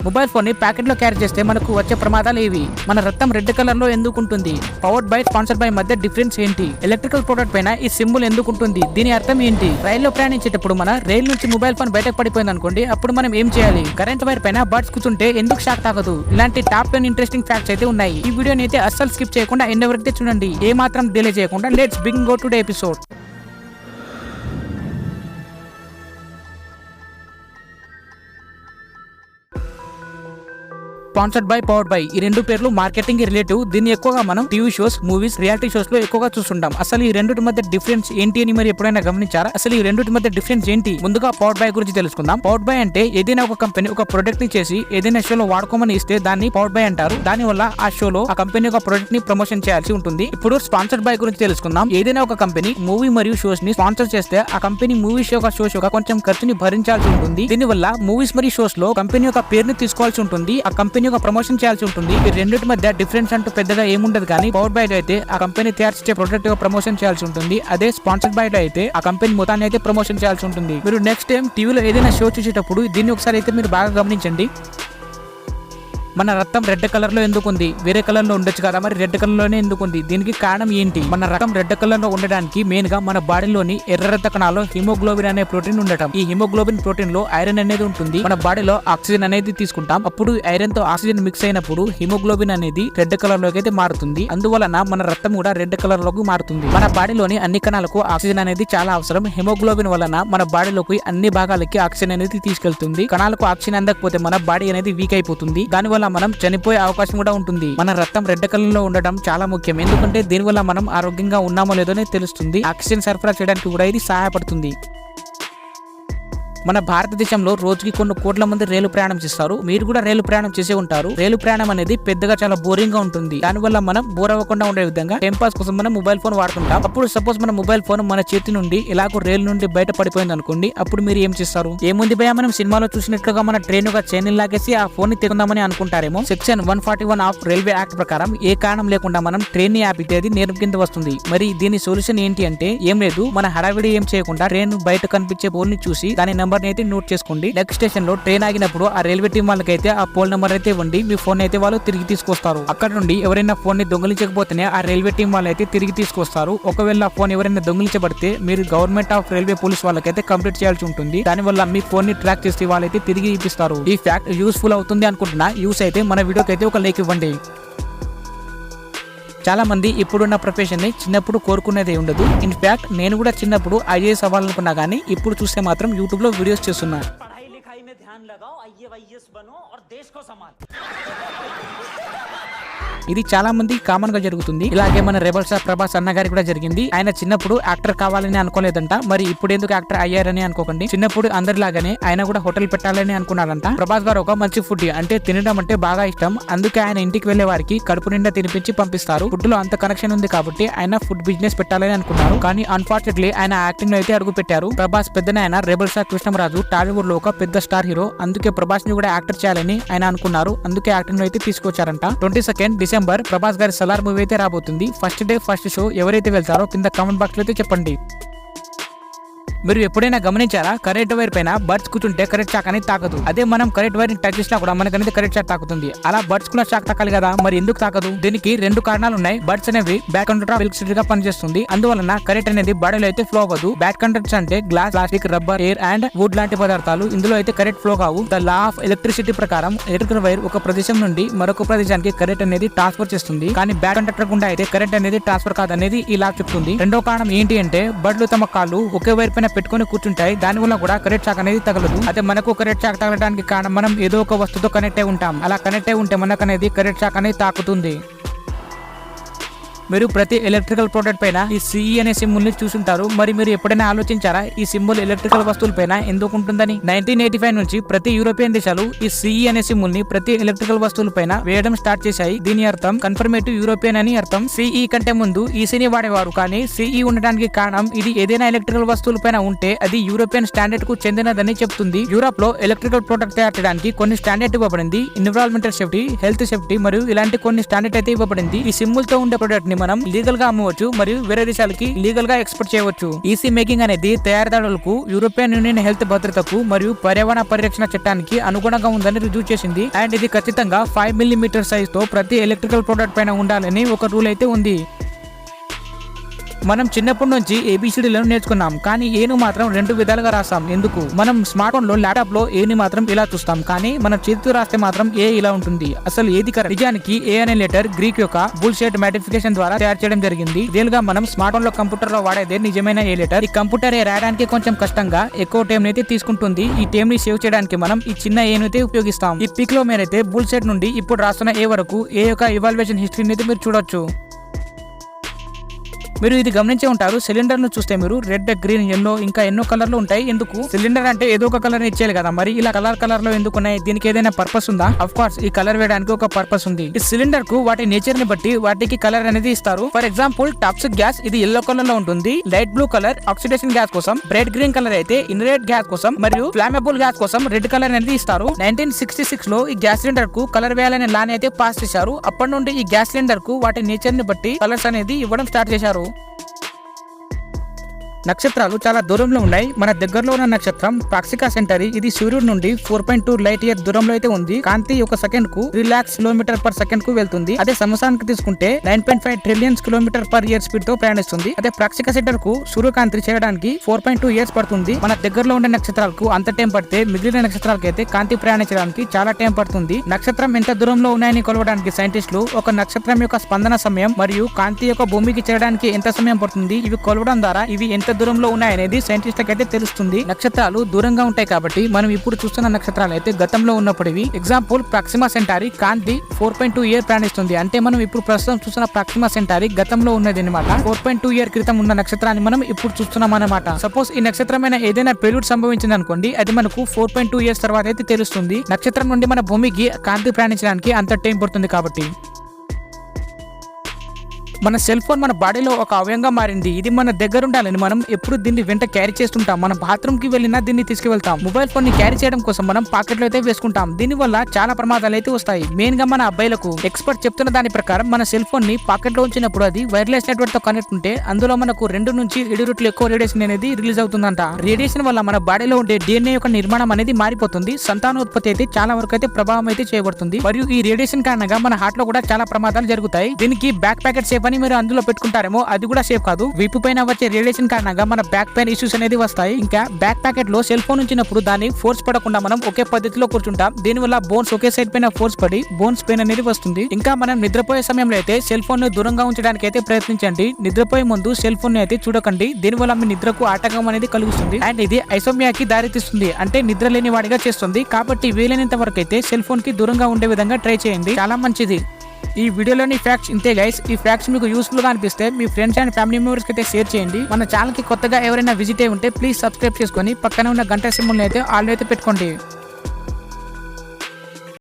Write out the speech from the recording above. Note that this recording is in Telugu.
మొబైల్ ఫోన్ ని ప్యాకెట్ లో క్యారీ చేస్తే మనకు వచ్చే ప్రమాదాలు ఏవి? మన రక్తం రెడ్ కలర్ లో ఎందుకు ఉంటుంది? పవర్డ్ బై, స్పాన్సర్డ్ బై మధ్య డిఫరెన్స్ ఏంటి? ఎలక్ట్రికల్ ప్రోడక్ట్ పైన ఈ సింబల్ ఎందుకు ఉంటుంది? దీని అర్థం ఏంటి? రైల్లో ప్రయాణించేటప్పుడు మన రైలు నుంచి మొబైల్ ఫోన్ బయటకు పడిపోయింది అనుకోండి, అప్పుడు మనం ఏం చేయాలి? కరెంట్ వైర్ పైన బర్డ్స్ కూర్చుంటే ఎందుకు షాక్ తాగదు? ఇలాంటి టాప్ 10 ఇంట్రెస్టింగ్ ఫ్యాక్ట్స్ అయితే ఉన్నాయి. ఈ వీడియోని అయితే అస్సలు స్కిప్ చేయకుండా ఎండ్ వరకు చూడండి. ఏ మాత్రం డిలే చేయకుండా let's begin go today episode. Sponsored by, powered by ఈ రెండు పేర్లు మార్కెటింగ్ రిలేటివ్. దీన్ని ఎక్కువగా మనం TV shows, movies, reality shows లో ఎక్కువగా చూస్తుంటాం. అసలు ఈ రెండింటి మధ్య డిఫరెన్స్ ఏంటి అని మరి ఎప్పుడైనా గమనించారా? అసలు ఈ రెండింటి మధ్య డిఫరెన్స్ ఏంటి? ముందుగా పవర్డ్ బై గురించి తెలుసుకుందాం. పవర్డ్ బై అంటే ఏదైనా ఒక కంపెనీ ఒక ప్రొడక్ట్ ని చేసి ఏదైనా షోలో వాడుకోమని ఇస్తే దాన్ని పవర్డ్ బై అంటారు. దాని వల్ల ఆ షోలో ఆ కంపెనీ ఒక ప్రొడక్ట్ ని ప్రమోషన్ చేయాల్సి ఉంటుంది. ఇప్పుడు స్పాన్సర్డ్ బై గురించి తెలుసుకుందాం. ఏదైనా ఒక కంపెనీ మూవీ మరియు షోస్ ని స్పాన్సర్ చేస్తే ఆ కంపెనీ మూవీ షో కొంచెం ఖర్చుని భరించాల్సి ఉంటుంది. దీని వల్ల మూవీస్ మరియు షోస్ లో కంపెనీ యొక్క పేరుని తీసుకోవాల్సి ఉంటుంది. ఆ కంపెనీ యొక్క ప్రమోషన్ చేయాల్సి ఉంటుంది. ఈ రెండింటి మధ్య డిఫరెన్స్ అంటూ పెద్దగా ఏముండదు. కానీ పవర్ బై లో అయితే ఆ కంపెనీ తయారు చేసే ప్రొడక్ట్ ప్రమోషన్ చేయాల్సి ఉంటుంది. అదే స్పాన్సర్డ్ బై లో అయితే ఆ కంపెనీ మొత్తాన్ని అయితే ప్రమోషన్ చేయాల్సి ఉంటుంది. మీరు నెక్స్ట్ టైం టీవీలో ఏదైనా షో చూసేటప్పుడు దీన్ని ఒకసారి అయితే మీరు బాగా గమనించండి. మన రక్తం రెడ్ కలర్ లో ఎందుకు ఉంది? వేరే కలర్ లో ఉండొచ్చు కదా, మరి రెడ్ కలర్ లోనే ఎందుకు ఉంది? దీనికి కారణం ఏంటి? మన రక్తం రెడ్ కలర్ లో ఉండడానికి మెయిన్ గా మన బాడీలోని ఎర్ర రక్త కణాల్లో హిమోగ్లోబిన్ అనే ప్రోటీన్ ఉండటం. ఈ హిమోగ్లోబిన్ ప్రోటీన్ లో ఐరన్ అనేది ఉంటుంది. మన బాడీలో ఆక్సిజన్ అనేది తీసుకుంటాం. అప్పుడు ఐరన్ తో ఆక్సిజన్ మిక్స్ అయినప్పుడు హిమోగ్లోబిన్ అనేది రెడ్ కలర్ లోకి అయితే మారుతుంది. అందువలన మన రక్తం కూడా రెడ్ కలర్ లోకి మారుతుంది. మన బాడీలోని అన్ని కణాలకు ఆక్సిజన్ అనేది చాలా అవసరం. హిమోగ్లోబిన్ వలన మన బాడీలోకి అన్ని భాగాలకి ఆక్సిజన్ అనేది తీసుకెళ్తుంది. కణాలకు ఆక్సిజన్ అందకపోతే మన బాడీ అనేది వీక్ అయిపోతుంది. దానివల్ల మనం చనిపోయే అవకాశం కూడా ఉంటుంది. మన రక్తం రెడ్ కలర్ లో ఉండడం చాలా ముఖ్యం. ఎందుకంటే దీనివల్ల మనం ఆరోగ్యంగా ఉన్నామో లేదో తెలుస్తుంది. ఆక్సిజన్ సరఫరా చేయడానికి కూడా ఇది సహాయపడుతుంది. మన భారతదేశంలో రోజుకి కొన్ని కోట్ల మంది రైలు ప్రయాణం చేస్తారు. మీరు కూడా రైలు ప్రయాణం చేసే ఉంటారు. రైలు ప్రయాణం అనేది పెద్దగా చాలా బోరింగ్ గా ఉంటుంది. దానివల్ల మనం బోర్ అవ్వకుండా ఉండే విధంగా టైం పాస్ కోసం మనం మొబైల్ ఫోన్ వాడుతుంటాం. అప్పుడు సపోజ్ మన మొబైల్ ఫోన్ మన చేతి నుండి ఎలాగో రైలు నుండి బయట పడిపోయింది అనుకోండి, అప్పుడు మీరు ఏం చేస్తారు? ఏముంది భయ, మనం సినిమాలో చూసినట్లుగా మన ట్రైన్ ఒక చైన్ లాగేసి ఆ ఫోన్ ని తెగుందామని అనుకుంటారేమో. సెక్షన్ 141 ఆఫ్ రైల్వే యాక్ట్ ప్రకారం ఏ కారణం లేకుండా మనం ట్రైన్ ని ఆపితే అది నేరం కింద వస్తుంది. మరి దీని సొల్యూషన్ ఏంటి అంటే ఏం లేదు, మన హడావిడి ఏం చేయకుండా ట్రైన్ బయట కనిపించే పోల్ ని చూసి దాని నెంబర్ అయితే నోట్ చేసుకోండి. నెక్స్ట్ స్టేషన్ లో ట్రైన్ ఆగినప్పుడు ఆ రైల్వే టీం వాళ్ళకి అయితే ఆ పోల్ నెంబర్ అయితే ఇవ్వండి. మీ ఫోన్ అయితే వాళ్ళు తిరిగి తీసుకొస్తారు. అక్కడ నుండి ఎవరైనా ఫోన్ ని దొంగిలించకపోతేనే ఆ రైల్వే టీం వాళ్ళు అయితే తిరిగి తీసుకొస్తారు. ఒకవేళ ఆ ఫోన్ ఎవరైనా దొంగిలించబడితే మీరు గవర్నమెంట్ ఆఫ్ రైల్వే పోలీస్ వాళ్ళకైతే కంప్లీట్ చేయాల్సి ఉంటుంది. దానివల్ల మీ ఫోన్ ని ట్రాక్ చేసి వాళ్ళైతే తిరిగి ఇప్పిస్తారు. ఈ ఫ్యాక్ట్ యూస్ఫుల్ అవుతుంది అనుకుంటున్నా. యూస్ అయితే మన వీడియోకి అయితే ఒక లైక్ ఇవ్వండి. చాలా మంది ఇప్పుడున్న ప్రొఫెషన్ ని చిన్నప్పుడు కోరుకునేది ఉండదు. ఇన్ఫాక్ట్ నేను కూడా చిన్నప్పుడు ఐఏఎస్ అవ్వాలనుకున్నా, కానీ ఇప్పుడు చూస్తే మాత్రం యూట్యూబ్ లో వీడియోస్ చేస్తున్నా. ఇది చాలా మంది కామన్ గా జరుగుతుంది. ఇలాగే మన రెబల్ స్టార్ ప్రభాస్ అన్న గారికి కూడా జరిగింది. ఆయన చిన్నప్పుడు యాక్టర్ కావాలని అనుకోలేదంట. మరి ఇప్పుడు ఎందుకు యాక్టర్ అయ్యారని అనుకోకండి. చిన్నప్పుడు అందరిలాగానే ఆయన కూడా హోటల్ పెట్టాలని అనుకున్నారంట. ప్రభాస్ గారు ఒక మంచి ఫుడ్ అంటే తినడం అంటే బాగా ఇష్టం. అందుకే ఆయన ఇంటికి వెళ్లే వారికి కడుపు నిండా తినిపించి పంపిస్తారు. ఫుడ్ లో అంత కనెక్షన్ ఉంది కాబట్టి ఆయన ఫుడ్ బిజినెస్ పెట్టాలని అనుకున్నారు. కానీ అన్ఫార్చునేట్లీ ఆయన యాక్టింగ్ లో అయితే అడుగు పెట్టారు. ప్రభాస్ పెద్దనాయన రెబల్ స్టార్ కృష్ణరాజు టాలీవుడ్ లో ఒక పెద్ద స్టార్ హీరో. అందుకే ప్రభాస్ ని కూడా యాక్టర్ చేయాలని ఆయన అనుకున్నారు. అందుకే యాక్టింగ్ లో అయితే తీసుకొచ్చారంట. 22 డిసెంబర్ ప్రభాస్ గారి సలార్ మూవీ అయితే రాబోతుంది. ఫస్ట్ డే ఫస్ట్ షో ఎవరైతే వెళ్తారో కింద కామెంట్ బాక్స్ లో అయితే చెప్పండి. మీరు ఎప్పుడైనా గమనించారా? కరెంట్ వైర్ పైన బర్డ్స్ కూర్చుంటే కరెంట్ షాక్ అనేది తాకదు. అదే మనం కరెంట్ వైర్ ని టచ్ చేసినా కూడా మనకనేది కరెంట్ షాక్ తాకుతుంది. అలా బర్డ్స్ కూడా షాక్ తాకాలి కదా, మరి ఎందుకు తాకదు? దీనికి రెండు కారణాలు ఉన్నాయి. బర్డ్స్ అనేవి బ్యాక్ కండక్టర్ ఆఫ్ ఎలక్ట్రిసిటీ గా పనిచేస్తుంది. అందువలన కరెంట్ అనేది బాడీలో అయితే ఫ్లో అవ్వదు. బ్యాక్ కండక్టర్స్ అంటే glass, plastic, rubber, air and wood లాంటి పదార్థాలు. ఇందులో అయితే కరెంట్ ఫ్లో కావు. ద లా ఆఫ్ ఎలక్ట్రిసిటీ ప్రకారం ఎలక్ట్రికల్ వైర్ ఒక ప్రదేశం నుండి మరొక ప్రదేశానికి కరెంట్ అనేది ట్రాన్స్ఫర్ చేస్తుంది. కానీ బ్యాక్ కండక్టర్ గుండా అయితే కరెంట్ అనేది ట్రాన్స్ఫర్ కాదనేది ఈ లా చెప్తుంది. రెండో కారణం ఏంటి అంటే బర్డ్లు తమ కాళ్ళు ఒకే వైర్ పైన పెట్టుకుని కూర్చుంటాయి. దానివల్ల కూడా కరెంట్ షాక్ అనేది తగలదు. అదే మనకు కరెంట్ షాక్ తగలడానికి కారణం మనం ఏదో ఒక వస్తువుతో కనెక్ట్ అయి ఉంటాం. అలా కనెక్ట్ అయి ఉంటే మనకు అనేది కరెంట్ షాక్ అనేది తాకుతుంది. మీరు ప్రతి ఎలక్ట్రికల్ ప్రోడక్ట్ పైన ఈ సిఈ అనే సింబల్ ని చూసుంటారు. మరి మీరు ఎప్పుడైనా ఆలోచించారా ఈ సింబల్ ఎలక్ట్రికల్ వస్తువుల పైన ఎందుకు ఉంటుందని? 1985 నుంచి ప్రతి యూరోపియన్ దేశాలు ఈ సిఈ అనే సింబల్ ని ప్రతి ఎలక్ట్రికల్ వస్తువుల పైన వేయడం స్టార్ట్ చేశాయి. దీని అర్థం కన్ఫర్మేటివ్ యూరోపియన్ అని అర్థం. సిఈ కంటే ముందు ఈసీని వాడేవారు, కానీ సిఈ ఉండడానికి కారణం ఇది ఏదైనా ఎలక్ట్రికల్ వస్తువుల పైన ఉంటే అది యూరోపియన్ స్టాండర్డ్ కు చెందినదని చెప్తుంది. యూరోప్ లో ఎలక్ట్రికల్ ప్రోడక్ట్ తయారు చేయడానికి కొన్ని స్టాండర్డ్ ఇవ్వబడింది. ఎన్విరాన్మెంటల్ సేఫ్టీ, హెల్త్ సేఫ్టీ మరియు ఇలాంటి కొన్ని స్టాండర్డ్ అయితే ఇవ్వబడింది. ఈ సింబల్ తో ఉండే ప్రోడక్ట్ ని దీన్ని మనం లీగల్ గా అమ్మవచ్చు మరియు వేరే దేశాలకి లీగల్ గా ఎక్స్పోర్ట్ చేయవచ్చు. ఈసీ మేకింగ్ అనేది తయారీదారులకు యూరోపియన్ యూనియన్ హెల్త్ భద్రతకు మరియు పర్యావరణ పరిరక్షణ చట్టానికి అనుగుణంగా ఉందని రుజువు చేసింది. అండ్ ఇది ఖచ్చితంగా 5 mm సైజ్ తో ప్రతి ఎలక్ట్రికల్ ప్రొడక్ట్ పైన ఉండాలని ఒక రూల్ అయితే ఉంది. మనం చిన్నప్పటి నుంచి ఏబిసిడీలను నేర్చుకున్నాం, కానీ ఏను మాత్రం 2 విధాలుగా రాస్తాం. ఎందుకు? మనం స్మార్ట్ ఫోన్ లో ల్యాప్టాప్ లో ఏని మాత్రం ఇలా చూస్తాం, కానీ మనం చేతితో రాస్తే మాత్రం ఏ ఇలా ఉంటుంది. అసలు ఏది కరెక్ట్? నిజానికి ఏ అనే లెటర్ గ్రీక్ యొక్క బుల్షిట్ మాడిఫికేషన్ ద్వారా తయారు చేయడం జరిగింది. రియల్ గా మనం స్మార్ట్ ఫోన్ లో కంప్యూటర్ లో వాడేదే నిజమైన ఏ లెటర్. ఈ కంప్యూటర్ రాయడానికి కొంచెం కష్టంగా ఎక్కువ టైం అయితే తీసుకుంటుంది. ఈ టైం ని సేవ్ చేయడానికి మనం ఈ చిన్న ఏను అయితే ఉపయోగిస్తాం. ఈ పిక్ లో మీరైతే బుల్షిట్ నుండి ఇప్పుడు రాస్తున్న ఏ వరకు ఏ యొక్క ఇవాల్యుయేషన్ హిస్టరీని అయితే మీరు చూడొచ్చు. మీరు ఇది గమనించే ఉంటారు. సిలిండర్ ను చూస్తే మీరు రెడ్, గ్రీన్, ఎల్లో ఇంకా ఎన్నో కలర్లు ఉంటాయి. ఎందుకు? సిలిండర్ అంటే ఏదో ఒక కలర్ ఇచ్చేయాలి కదా, మరి ఇలా కలర్ లో ఎందుకు ఉన్నాయి? దీనికి ఏదైనా పర్పస్ ఉందా? అఫ్ కోర్స్ ఈ కలర్ వేయడానికి ఒక పర్పస్ ఉంది. ఈ సిలిండర్ కు వాటి నేచర్ ని బట్టి వాటికి కలర్ అనేది ఇస్తారు. ఫర్ ఎగ్జాంపుల్ టాక్సిక్ గ్యాస్ ఇది ఎల్లో కలర్ లో ఉంటుంది, light blue colour oxidation gas కోసం, బ్రైట్ గ్రీన్ కలర్ అయితే ఇన్రేట్ గ్యాస్ కోసం మరియు ఫ్లామబుల్ గ్యాస్ కోసం రెడ్ కలర్ అనేది ఇస్తారు. 1966 లో ఈ గ్యాస్ సిలిండర్ కు కలర్ వేయాలనే లా అయితే పాస్ చేశారు. అప్పటి నుండి ఈ గ్యాస్ సిలిండర్ కు వాటి నేచర్ ని బట్టి కలర్స్ అనేది ఇవ్వడం స్టార్ట్ చేశారు. నక్షత్రాలు చాలా దూరంలో ఉన్నాయి. మన దగ్గరలో ఉన్న నక్షత్రం ప్రాక్సికా సెంటరీ. ఇది సూర్యుడి నుండి 4.2 లైట్ ఇయర్ దూరంలో అయితే ఉంది. కాంతి ఒక సెకండ్ కు 3 lakhs km/s కు వెళ్తుంది. అదే సంవత్సరానికి తీసుకుంటే 9.5 trillion km/year స్పీడ్ తో ప్రయాణిస్తుంది. అదే ప్రాక్సికా సెంటర్ కు సూర్యకాంతి చేయడానికి 4.2 years పడుతుంది. మన దగ్గరలో ఉండే నక్షత్రాలకు అంత టైం పడితే మిగిలిన నక్షత్రాలకు అయితే కాంతి ప్రయాణించడానికి చాలా టైం పడుతుంది. నక్షత్రం ఎంత దూరంలో ఉన్నాయని కొలవడానికి సైంటిస్టులు ఒక నక్షత్రం యొక్క స్పందన సమయం మరియు కాంతి యొక్క భూమికి చేరడానికి ఎంత సమయం పడుతుంది ఇవి కొలవడం ద్వారా ఇవి ఎంత దూరంలో ఉన్నాయనేది సైంటిస్టులకు అయితే తెలుస్తుంది. నక్షత్రాలు దూరంగా ఉంటాయి కాబట్టి మనం ఇప్పుడు చూస్తున్న నక్షత్రాలు అయితే గతంలో ఉన్నప్పటివి. ఎగ్జాంపుల్ ప్రాక్సిమా సెంటారీ కాంతి 4.2 year ప్రయాణిస్తుంది. అంటే మనం ఇప్పుడు ప్రస్తుతం చూస్తున్న ప్రాక్సిమా సెంటారీ గతంలో ఉన్నది అనమాట. 4.2 year క్రితం ఉన్న నక్షత్రాన్ని మనం ఇప్పుడు చూస్తున్నాం అనమాట. సపోజ్ ఈ నక్షత్రమైన ఏదైనా పెళ్లిడ్ సంభవించింది అనుకోండి, అది మనకు 4.2 years తర్వాత అయితే తెలుస్తుంది. నక్షత్రం నుండి మన భూమికి కాంతి ప్రయాణించడానికి అంత టైం పడుతుంది కాబట్టి. మన సెల్ ఫోన్ మన బాడీలో ఒక అవయంగా మారింది. ఇది మన దగ్గర ఉండాలని మనం ఎప్పుడు దీన్ని వెంట క్యారీ చేస్తుంటాం. మనం బాత్రూమ్ కి వెళ్ళినా దీన్ని తీసుకువెళ్తాం. మొబైల్ ఫోన్ ని క్యారీ చేయడం కోసం మనం పాకెట్ లో అయితే వేసుకుంటాం. దీని వల్ల చాలా ప్రమాదాలు అయితే వస్తాయి. మెయిన్ గా మన అబ్బాయిలకు. ఎక్స్పర్ట్ చెప్తున్న దాని ప్రకారం మన సెల్ ఫోన్ ని పాకెట్ లో ఉంచినప్పుడు అది వైర్లెస్ నెట్వర్క్ తో కనెక్ట్ ఉంటే అందులో మనకు 2 నుంచి 7 రెట్లు ఎక్కువ రేడియేషన్ అనేది రిలీజ్ అవుతుందంట. రేడియేషన్ వల్ల మన బాడీలో ఉండే DNA యొక్క నిర్మాణం అనేది మారిపోతుంది. సంతానోత్పత్తి అయితే చాలా వరకు అయితే ప్రభావం అయితే చేయబడుతుంది. మరియు ఈ రేడియేషన్ కారణంగా మన హార్ట్ లో కూడా చాలా ప్రమాదాలు జరుగుతాయి. దీనికి బ్యాక్ ప్యాకెట్ సేఫ్ అని మీరు అందులో పెట్టుకుంటారేమో, అది కూడా సేఫ్ కాదు. వీపు పైన వచ్చే రేడియేషన్ కారణంగా మన బ్యాక్ పెయిన్ ఇష్యూస్ అనేది వస్తాయి. ఇంకా బ్యాక్ ప్యాకెట్ లో సెల్ ఫోన్ ఉంచినప్పుడు దాన్ని ఫోర్స్ పడకుండా మనం ఒకే పద్ధతిలో కూర్చుంటాం. దీనివల్ల బోన్స్ ఒకే సైడ్ పైన ఫోర్స్ పడి బోన్స్ పెయిన్ అనేది వస్తుంది. ఇంకా మనం నిద్రపోయే సమయంలో అయితే సెల్ ఫోన్ ను దూరంగా ఉంచడానికి అయితే ప్రయత్నించండి. నిద్రపోయే ముందు సెల్ ఫోన్ ని అయితే చూడకండి. దీనివల్ల మీ నిద్రకు ఆటంకం అనేది కలుగుతుంది. అండ్ ఇది ఐసోమియాకి దారితీస్తుంది, అంటే నిద్ర లేని వాడిగా చేస్తుంది. కాబట్టి వీలైనంత వరకు అయితే సెల్ ఫోన్ కి దూరంగా ఉండే విధంగా ట్రై చేయండి, చాలా మంచిది. ఈ వీడియోలోని ఫ్యాక్ట్స్ ఇంతే గైస్. ఈ ఫ్యాక్ట్స్ మీకు యూస్ఫుల్ గా అనిపిస్తే మీ ఫ్రెండ్స్ అండ్ ఫ్యామిలీ మెంబర్స్ కి అయితే షేర్ చేయండి. మన ఛానల్ కి కొత్తగా ఎవరైనా విజిట్ అయి ఉంటే ప్లీజ్ సబ్స్క్రైబ్ చేసుకొని పక్కన ఉన్న గంట సింబల్ అయితే ఆల్ అయితే పెట్టుకోండి.